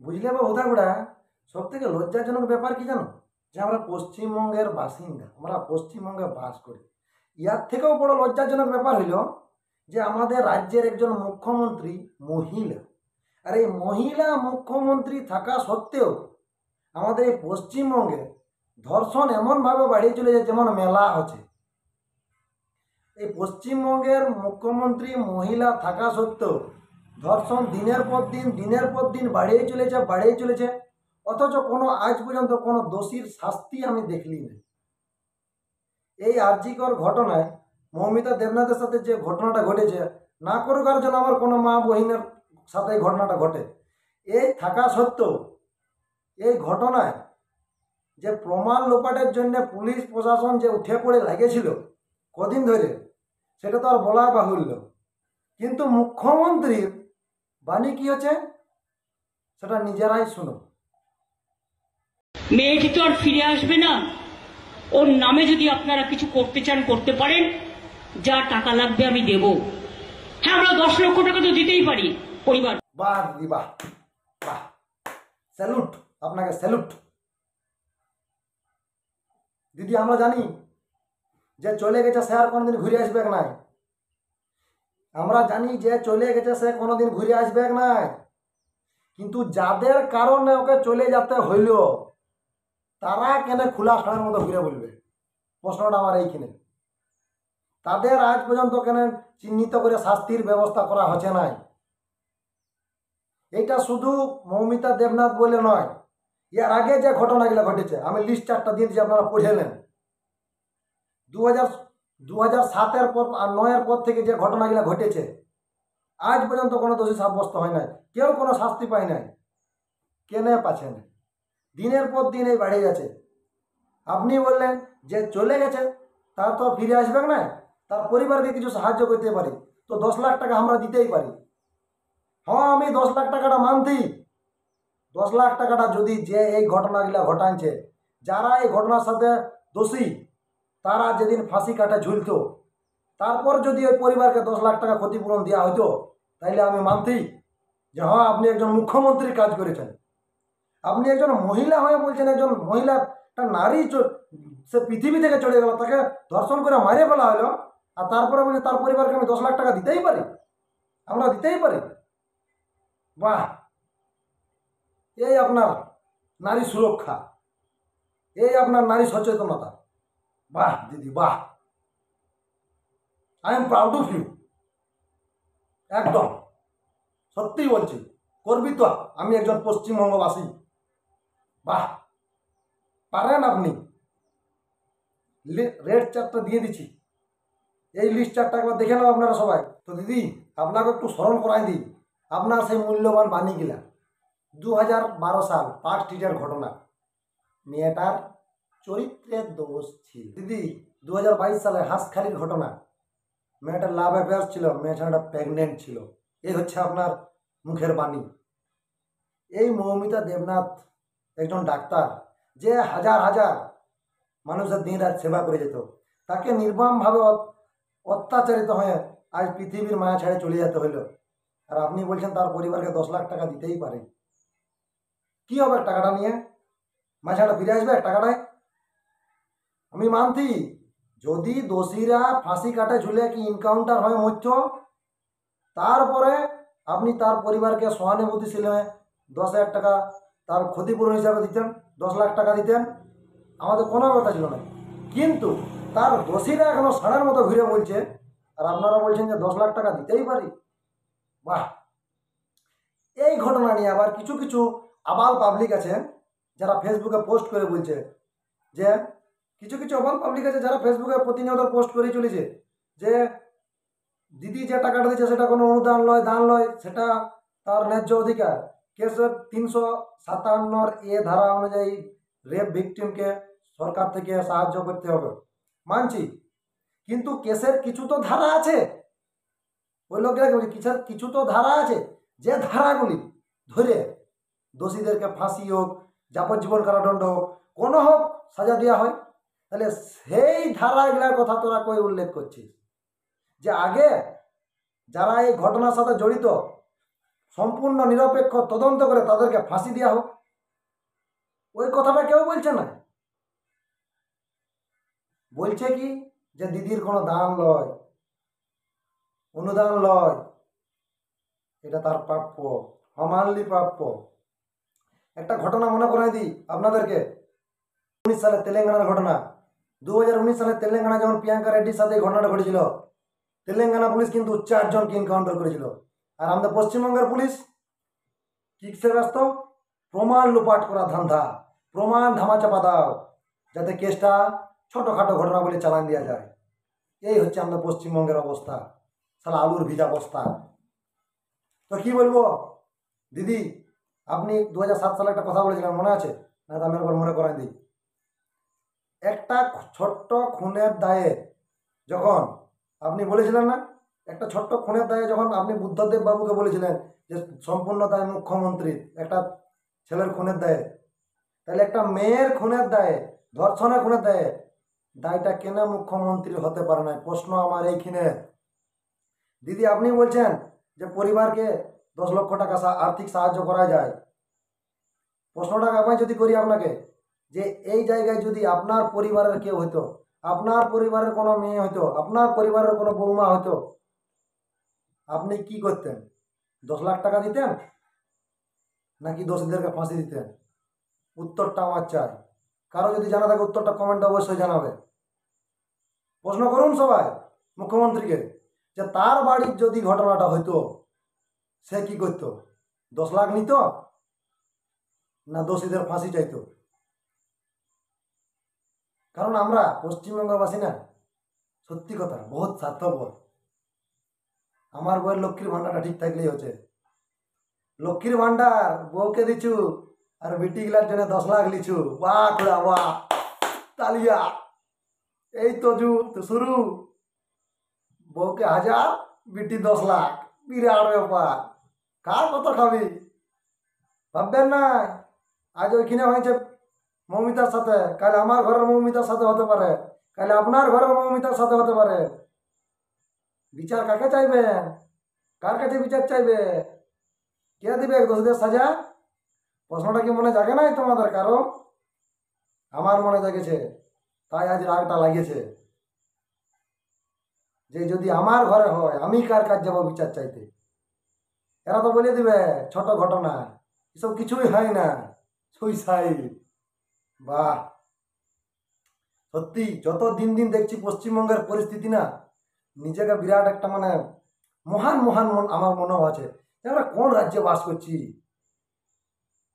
বুঝলে বা হুদাগুড়া, সব থেকে লজ্জাজনক ব্যাপার কি জানো? যে আমরা পশ্চিমবঙ্গের বাসিন্দা, আমরা পশ্চিমবঙ্গে বাস করি। ইয়ার থেকেও বড় লজ্জাজনক ব্যাপার হইল যে আমাদের রাজ্যের একজন মুখ্যমন্ত্রী মহিলা। আর এই মহিলা মুখ্যমন্ত্রী থাকা সত্ত্বেও আমাদের এই পশ্চিমবঙ্গে ধর্ষণ এমনভাবে বাড়িয়ে চলেছে যেমন মেলা আছে। এই পশ্চিমবঙ্গের মুখ্যমন্ত্রী মহিলা থাকা সত্ত্বেও ধর্ষণ দিনের পর দিন বাড়িয়ে চলেছে। অথচ কোনো আজ পর্যন্ত কোনো দোষীর শাস্তি আমি দেখলি না। এই আরজিকর ঘটনায় মৌমিতা দেবনাথের সাথে যে ঘটনাটা ঘটেছে, না করুক আর যেন আমার কোনো মা বহিনের সাথে এই ঘটনাটা ঘটে। এই থাকা সত্ত্বেও এই ঘটনায় যে প্রমাণ লোপাটের জন্য পুলিশ প্রশাসন যে উঠে পড়ে লাগেছিল কদিন ধরে, সেটা তো আর বলা বাহুল্য। কিন্তু মুখ্যমন্ত্রীর বাণী কি হচ্ছে সেটা নিজেরাই শুনো। মেয়েটি তো আর ফিরে আসবে না। ওর নামে যদি আপনারা কিছু করতে চান করতে পারেন, যা টাকা লাগবে আমি দেব। হ্যাঁ, আমরা 10 লক্ষ টাকা তো দিতেই পারি পরিবার। বাহ দিদি, বাহ বাহ, স্যালুট আপনাকে, স্যালুট দিদি। আমরা জানি যে চলে গেছে সে আর কোনোদিন ঘুরে আসবে নাই। আমরা জানি যে চলে গেছে সে কোনোদিন ঘুরে আসবে নাই। কিন্তু যাদের কারণে ওকে চলে যেতে হইল, তারা কেন খোলা সাড়ের মতো ঘুরে বলবে? প্রশ্নটা আমার এইখানে। তাদের আজ পর্যন্ত কেন চিহ্নিত করে শাস্তির ব্যবস্থা করা হচ্ছে নাই? এইটা শুধু মৌমিতা দেবনাথ বলে নয়, এর আগে যে ঘটনাগুলো ঘটেছে আমি লিস্ট চারটা দিয়ে দিচ্ছি, আপনারা পড়ে নেন। 2007-এর পর আর 9-এর পর থেকে যে ঘটনাগুলো ঘটেছে, আজ পর্যন্ত কোনো দোষী সাব্যস্ত হয় নাই, কেউ কোনো শাস্তি পায় নাই। কেনে পাচ্ছে না? দিনের পর দিন এই বাড়ে যাচ্ছে। আপনি বললেন যে চলে গেছে, তার তো ফিরে আসবে না, তার পরিবারকে কিছু সাহায্য করতে পারি, তো 10 লাখ টাকা আমরা দিতেই পারি। হ্যাঁ, আমি 10 লাখ টাকাটা মানতেই। 10 লাখ টাকাটা যদি যে এই ঘটনাগুলা ঘটাচ্ছে, যারা এই ঘটনার সাথে দোষী, তারা যেদিন ফাঁসি কাটে ঝুলতো, তারপর যদি ওই পরিবারকে 10 লাখ টাকা ক্ষতিপূরণ দেওয়া হতো, তাইলে আমি মানতেই যে হ্যাঁ, আপনি একজন মুখ্যমন্ত্রী কাজ করেছেন। আপনি একজন মহিলা হয়ে বলছেন, একজন মহিলা, একটা নারী সে পৃথিবী থেকে চলে গেল, তাকে ধর্ষণ করে মারে ফেলা হলো, আর তারপরে বলছে তার পরিবারকে আমি 10 লাখ টাকা দিতেই পারি, আমরা দিতেই পারি। বাহ, এই আপনার নারী সুরক্ষা, এই আপনার নারী সচেতনতা। বাহ দিদি, বাহ, I am proud of you. একদম সত্যিই বলছি, গর্বিত আমি একজন পশ্চিমবঙ্গবাসী। বাহ, পারেন আপনি। রেড চার্টটা দিয়ে দিচ্ছি, এই লিস্ট চার্টটা একবার দেখে নাও আপনারা সবাই। তো দিদি, আপনাকে একটু স্মরণ করাই দিই আপনার সেই মূল্যবান বাণীগুলা। 2012 সাল পার্ক স্ট্রিটের ঘটনা, মেয়েটার চরিত্রের দোষ ছিল। দিদি, 2022 সালে হাঁসখালির ঘটনা, মেয়েটার লাভ অ্যাফেয়ার ছিল, মেয়েটা প্রেগনেন্ট ছিল। এই হচ্ছে আপনার মুখের বাণী। এই মৌমিতা দেবনাথ একজন ডাক্তার, যে হাজার হাজার মানুষের দিন রাত সেবা করে যেত, তাকে নির্মমভাবে অত্যাচারিত হয়ে আজ পৃথিবীর মায়া ছেড়ে চলে যেতে হইল। আর আপনি বলছেন তার পরিবারকে 10 লাখ টাকা দিতেই পারে। কি হবে টাকাটা নিয়ে? মাঝাটা ফিরে আসবে টাকাটায়? আমি মানছি, যদি দোষীরা ফাঁসি কাটে ঝুলে কি ইনকাউন্টার হয়ে মরছ, তারপরে আপনি তার পরিবারকে সহানুভূতিশীল হয়ে 10,000 টাকা তার ক্ষতিপূরণ হিসাবে দিতেন, 10 লাখ টাকা দিতেন, আমাদের কোনো কথা ছিল না। কিন্তু তার দোষীরা এখনো ষাঁড়ের মতো ঘুরে বলছে, আর আপনারা বলছেন যে 10 লাখ টাকা দিতেই পারি। বাহ। এই ঘটনা নিয়ে আবার কিছু কিছু আবাল পাবলিক আছে যারা ফেসবুকে পোস্ট করে বলছে যে, কিছু কিছু আবাল পাবলিক আছে যারা ফেসবুকে প্রতিনিয়ত পোস্ট করে চলেছে যে দিদি যে টাকাটা দিচ্ছে সেটা কোনো অনুদান নয়, দান নয়, সেটা তার ন্যায্য অধিকার। কেসের 357 এ ধারা অনুযায়ী রেপ ভিকটিমকে সরকার থেকে সাহায্য করতে হবে, মানছি। কিন্তু কেসের কিছু তো ধারা আছে, ওই লোকেরা কিছু তো ধারা আছে, যে ধারাগুলি ধরে দোষীদেরকে ফাঁসি হোক, যাবজ্জীবন কারাদণ্ড হোক, কোনো হোক সাজা দেওয়া হয়। তাহলে সেই ধারাগুলার কথা তোরা কই উল্লেখ করছিস? যে আগে যারা এই ঘটনার সাথে জড়িত সম্পূর্ণ নিরপেক্ষ তদন্ত করে তাদেরকে ফাঁসি দেওয়া হোক। ওই কথাটা কেউ বলছে না। বলছে কি যে দিদির কোনো দান লয়, অনুদান লয়, এটা তার প্রাপ্য, অমানলি প্রাপ্য। একটা ঘটনা মনে করাই দিই আপনাদেরকে। 19 সালে তেলেঙ্গানার ঘটনা। 2019 সালে তেলেঙ্গানা যখন প্রিয়াঙ্কা রেড্ডির সাথে এই ঘটনাটা ঘটেছিল, তেলেঙ্গানা পুলিশ কিন্তু 4 জনকে এনকাউন্টার করেছিল। আর আমাদের পশ্চিমবঙ্গের পুলিশ কিসে ব্যস্ত? প্রমাণ লুপাট করা ধান্দা, প্রমাণ ধামাচাপা দাও, যাতে কেসটা ছোটোখাটো ঘটনা বলে চালান দেওয়া যায়। এই হচ্ছে আমাদের পশ্চিমবঙ্গের অবস্থা, সালা আলুর ভিজা অবস্থা। তো কি বলবো দিদি, আপনি 2007 সালে একটা কথা বলেছিলেন, মনে আছে না? আমি একবার মনে করাই দিই। একটা ছোট্ট খুনের দায়ে যখন আপনি বলেছিলেন না, একটা ছোট্ট খুনের দায়ে যখন আপনি বুদ্ধদেব বাবুকে বলেছিলেন যে সম্পূর্ণ দায় মুখ্যমন্ত্রী, একটা ছেলের খুনের দায়ে, তাহলে একটা মেয়ের খুনের দায়ে, ধর্ষণের খুনের দায়ে দায়টা কেন মুখ্যমন্ত্রী হতে পারে না? প্রশ্ন আমার এইখানে। দিদি আপনি বলছেন যে পরিবারকে 10 লক্ষ টাকা আর্থিক সাহায্য করা যায়। প্রশ্নটা আমি যদি করি আপনাকে, যে এই জায়গায় যদি আপনার পরিবারের কেউ হতো, আপনার পরিবারের কোনো মেয়ে হতো, আপনার পরিবারের কোনো বৌমা হতো, আপনি কি করতেন? 10 লাখ টাকা দিতেন নাকি দোষীদেরকে ফাঁসি দিতেন? উত্তরটা আমার চাই। কারো যদি জানা থাকে উত্তরটা কমেন্টে অবশ্যই জানাবে। প্রশ্ন করুন সবাই মুখ্যমন্ত্রীকে, যে তার বাড়ির যদি ঘটনাটা হইতো, সে কি করত? 10 লাখ নিত না দোষীদের ফাঁসি চাইতো? কারণ আমরা পশ্চিমবঙ্গবাসী না, সত্যি কথা বহুত স্বার্থপর। আমার বউয়ের লক্ষ্মীর ভান্ডারটা ঠিক থাকলেই হচ্ছে। লক্ষ্মীর ভান্ডার বউকে দিছু আর বেটি গিলার জন্য 10 লাখ লিছু, বাহ খুড়া বাহ, তালিয়া। এই তো শুরু। বউকে 1000, বেটি 10 লাখ, বিরাট ব্যাপার। কার কত খাবি ভাববেন না। আজ ওইখানে হয়েছে মৌমিতার সাথে, কাল আমার ঘরের মৌমিতার সাথে হতে পারে, কাল আপনার ঘরের মৌমিতার সাথে হতে পারে। বিচার কাকে চাইবেন? কার কাছে বিচার চাইবে? কে দিবে দোষীদের সাজা? প্রশ্নটা কি মনে জাগে নাই তোমাদের কারো? আমার মনে জেগেছে, তাই আজ রাগটা লাগিয়েছে যে যদি আমার ঘরে হয় আমি কার কাছে যাবো বিচার চাইতে। এরা তো বলে দিবে ছোট ঘটনা, এসব কিছুই হয় না, সুইসাইড। বাহ, সত্যি যত দিন দিন দেখছি পশ্চিমবঙ্গের পরিস্থিতি না, নিজেকে বিরাট একটা মানে মহান মহান আমার মনেও আছে যে আমরা কোন রাজ্যে বাস করছি,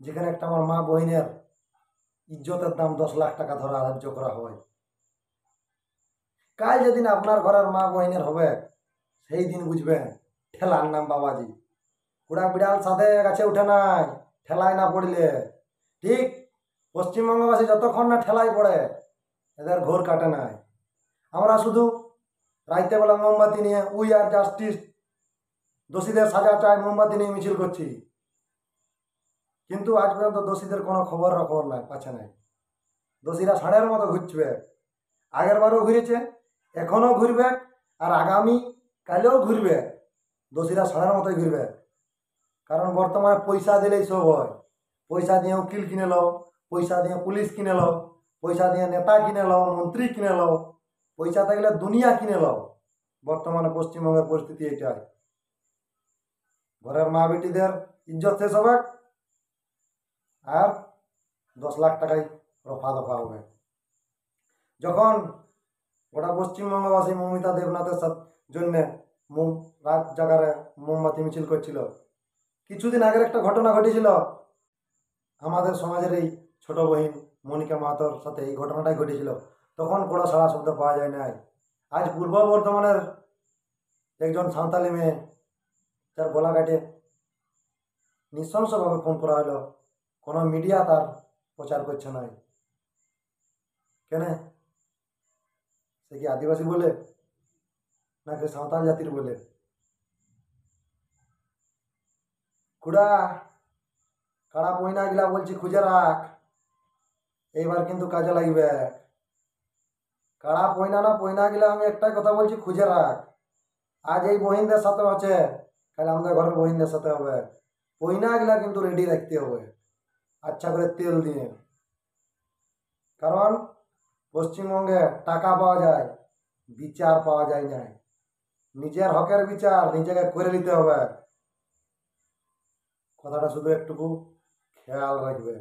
যেখানে একটা আমার মা বহিনের ইজ্জতের দাম 10 লাখ টাকা ধরা ধার্য করা হয়। কাল যেদিন আপনার ঘরের মা বহিনের হবে, সেই দিন বুঝবেন ঠেলার নাম বাবাজি। কুড়া বিড়াল সাথে গাছে উঠে নাই ঠেলায় না পড়লে। ঠিক পশ্চিমবঙ্গবাসী যতক্ষণ না ঠেলায় পড়ে, এদের ঘোর কাটে নাই। আমরা শুধু রাইতেবেলা মোমবাতি নিয়ে উই আর জাস্টিস, দোষীদের সাজা চাই, মোমবাতি নিয়ে মিছিল করছি, কিন্তু আজ পর্যন্ত দোষীদের কোনো খবর নাই, পাচ্ছে নাই। দোষীরা ষাঁড়ের মতো ঘুরছে, আগের বারও ঘুরেছে, এখনও ঘুরবে, আর আগামী কালেও ঘুরবে। দোষীরা ষাঁড়ের মতোই ঘুরবে। কারণ বর্তমানে পয়সা দিলেই সব হয়। পয়সা দিয়ে উকিল কিনে লও, পয়সা দিয়ে পুলিশ কিনে লও, পয়সা দিয়ে নেতা কিনে লও, মন্ত্রী কিনে লও, পয়সা থাকলে দুনিয়া কিনে লও। বর্তমানে পশ্চিমবঙ্গের পরিস্থিতি এটাই। ঘরের মা বেটিদের ইজ্জত শেষ হবে, আর 10 লাখ টাকায় রফা দফা হবে। যখন গোটা পশ্চিমবঙ্গবাসী মৌমিতা দেবনাথের জন্যে রাত জাগারে মোমবাতি মিছিল করছিল, কিছুদিন আগের একটা ঘটনা ঘটেছিল আমাদের সমাজের এই ছোট বহিন মনিকা মাহাতোর সাথে। এই ঘটনাটাই ঘটেছিল, তখন কোনো সাড়া শব্দ পাওয়া যায় নাই। আজ পূর্ব বর্ধমানের একজন সাঁওতালি মেয়ে, যার গলা কাটে নৃশংসভাবে খুন করা হলো, কোনো মিডিয়া তার প্রচার করছে না। কেন? সে কি আদিবাসী বলে নাকি সাঁওতাল জাতির বলে? খুড়া কাড়া পয়না গিলা বলছি খুঁজে রাখ, এইবার কিন্তু কাজে লাগবে। কাড়া পয়না না পয়না গিলা আমি একটাই কথা বলছি, খুঁজে রাখ। আজ এই বহিনদের সাথে আছে, কাল আমাদের ঘরের বহিনদের সাথে হবে। পয়নাগুলা কিন্তু রেডি রাখতে হবে আচ্ছা করে তেল দিয়ে। কারণ পশ্চিমবঙ্গে টাকা পাওয়া যায়, বিচার পাওয়া যায় না। নিজের হকের বিচার নিজেকে করে নিতে হবে, কথাটা শুধু একটুকু খেয়াল রাখবে।